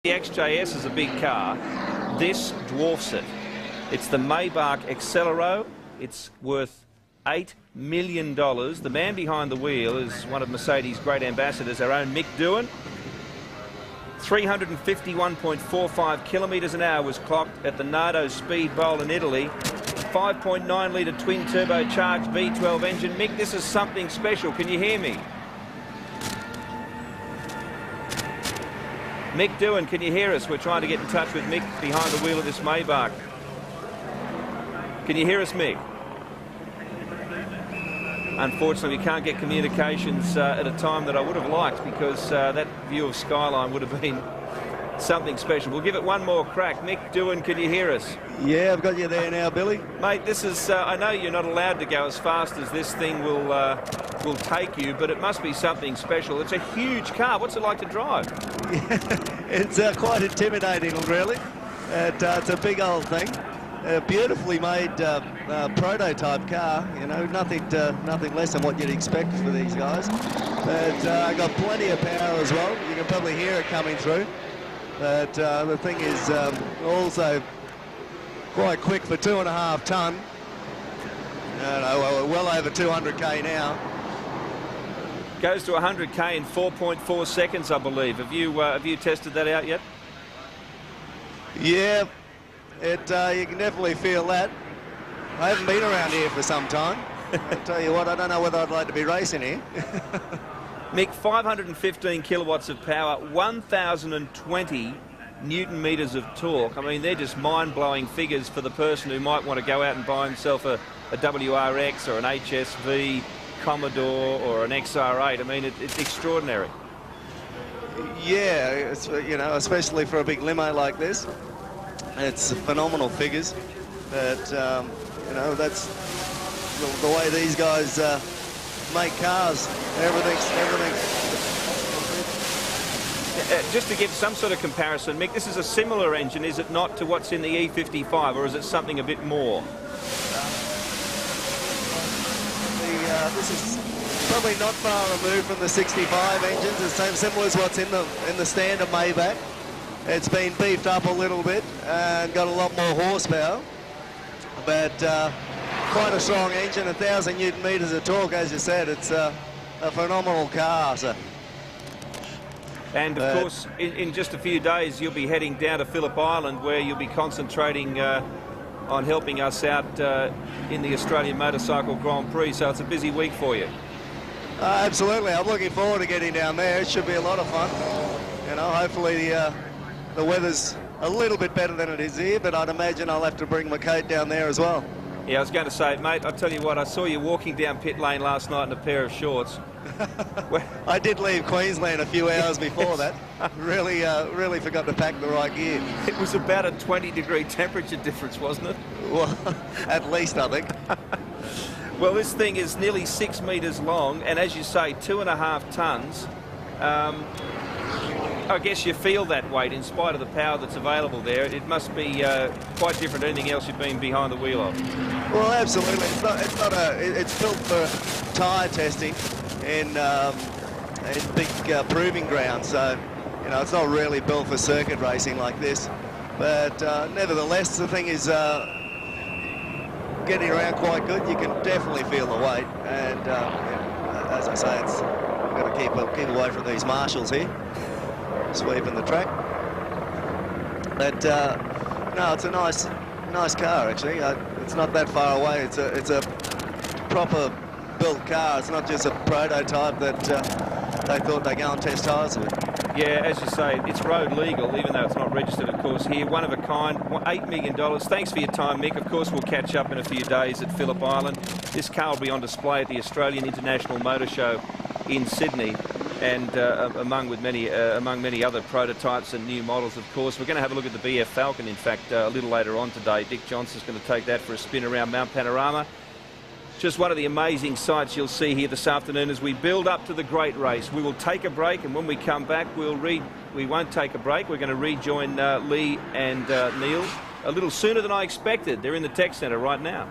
The XJS is a big car. This dwarfs it. It's the Maybach Exelero. It's worth $8 million. The man behind the wheel is one of Mercedes' great ambassadors, our own Mick Doohan. 351.45 kilometres an hour was clocked at the Nardo Speed Bowl in Italy. 5.9 litre twin turbocharged V12 engine. Mick, this is something special. Can you hear me? Mick Doohan, can you hear us? We're trying to get in touch with Mick behind the wheel of this Maybach. Can you hear us, Mick? Unfortunately, we can't get communications at a time that I would have liked, because that view of skyline would have been something special. We'll give it one more crack. Mick Doohan, can you hear us? Yeah, I've got you there now, Billy. Mate, this is, I know you're not allowed to go as fast as this thing will take you, but it must be something special. It's a huge car. What's it like to drive? Yeah, it's quite intimidating, really. It's a big old thing. A beautifully made prototype car, you know, nothing less than what you'd expect for these guys. But got plenty of power as well. You can probably hear it coming through. But the thing is also quite quick for 2.5 tonne. Well over 200k now. Goes to 100k in 4.4 seconds, I believe. Have you tested that out yet? Yeah, you can definitely feel that. I haven't been around here for some time. I tell you what, I don't know whether I'd like to be racing here. Mick, 515 kilowatts of power, 1,020 newton meters of torque. I mean, they're just mind-blowing figures for the person who might want to go out and buy himself a WRX or an HSV Commodore or an XR8. I mean, it's extraordinary. Yeah, it's, you know, especially for a big limo like this, it's phenomenal figures. But you know, that's the way these guys make cars. Everything's just to give some sort of comparison, Mick, this is a similar engine, is it not, to what's in the E55, or is it something a bit more? This is probably not far removed from the 65 engines. It's similar as what's in the standard Maybach. It's been beefed up a little bit and got a lot more horsepower, but quite a strong engine, 1,000 newton meters of torque, as you said. It's a phenomenal car. So. And of course, in just a few days, you'll be heading down to Phillip Island, where you'll be concentrating on helping us out in the Australian Motorcycle Grand Prix. So it's a busy week for you. Absolutely. I'm looking forward to getting down there. It should be a lot of fun. You know, hopefully the weather's a little bit better than it is here, but I'd imagine I'll have to bring my coat down there as well. Yeah, I was going to say, mate, I'll tell you what, I saw you walking down pit lane last night in a pair of shorts. I did leave Queensland a few hours before that. Really forgot to pack the right gear. It was about a 20-degree temperature difference, wasn't it? Well, at least, I think. Well, this thing is nearly 6 metres long, and as you say, 2.5 tonnes. I guess you feel that weight in spite of the power that's available there. It must be quite different to anything else you've been behind the wheel of. Well, absolutely. It's built for tyre testing in big proving grounds. So, you know, it's not really built for circuit racing like this. But nevertheless, the thing is getting around quite good. You can definitely feel the weight. And as I say, it's got to keep away from these marshals here, sweeping the track. But no, it's a nice car actually. It's not that far away. It's a proper built car. It's not just a prototype that they thought they'd go and test tyres with. Yeah, as you say, it's road legal, even though it's not registered, of course, here. One of a kind, $8 million. Thanks for your time, Mick. Of course, we'll catch up in a few days at Phillip Island. This car will be on display at the Australian International Motor Show in Sydney, and among many other prototypes and new models, of course. We're going to have a look at the BF Falcon, in fact, a little later on today. Dick Johnson's going to take that for a spin around Mount Panorama. Just one of the amazing sights you'll see here this afternoon as we build up to the great race. We will take a break, and when we come back, we won't take a break. We're going to rejoin Lee and Neil a little sooner than I expected. They're in the tech centre right now.